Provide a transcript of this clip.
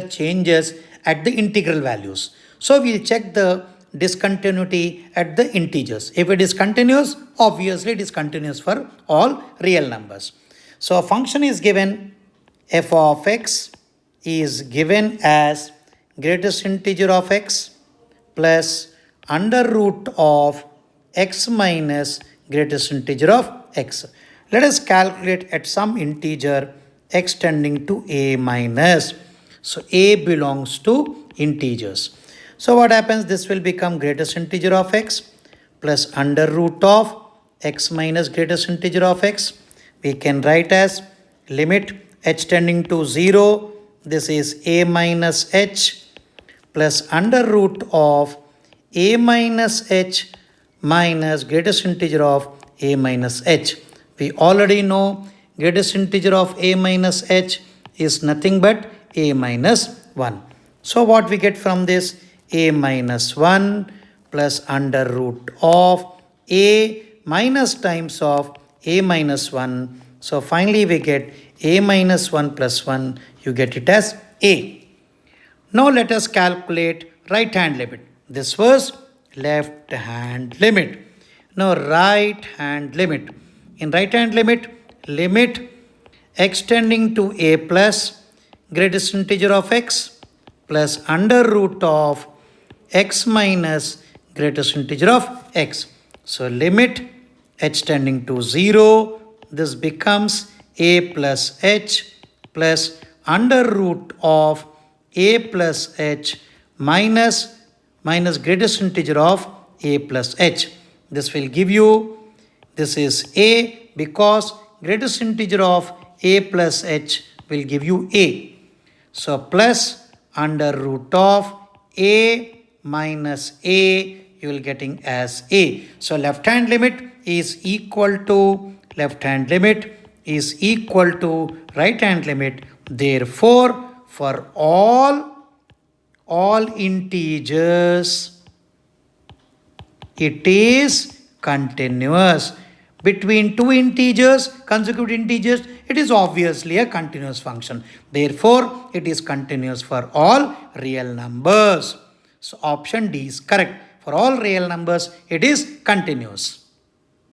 changes at the integral values. So we'll check the discontinuity at the integers. If it is continuous, obviously it is continuous for all real numbers. So a function is given, f of x is given as greatest integer of x plus under root of x minus greatest integer of x. Let us calculate at some integer x tending to a minus. So a belongs to integers. So what happens? This will become greatest integer of x plus under root of x minus greatest integer of x. We can write as limit h tending to 0. This is a minus h plus under root of a minus h minus greatest integer of a minus h. We already know greatest integer of a minus h is nothing but a minus 1. So what we get from this? A minus 1 plus under root of a minus times of a minus 1. So finally we get a minus 1 plus 1. You get it as a. Now let us calculate right hand limit. This was left hand limit. Now right hand limit. In right hand limit, limit x tending to a plus greatest integer of x plus under root of x minus greatest integer of x. So limit h tending to 0. This becomes a plus h plus under root of a plus h minus greatest integer of a plus h. This will give you, this is a because greatest integer of a plus h will give you a. So plus under root of a minus a, you will getting as a. So left hand limit is equal to right hand limit. Therefore, for all integers, it is continuous. Between two integers, consecutive integers, it is obviously a continuous function. Therefore, it is continuous for all real numbers. So option D is correct. For all real numbers, it is continuous.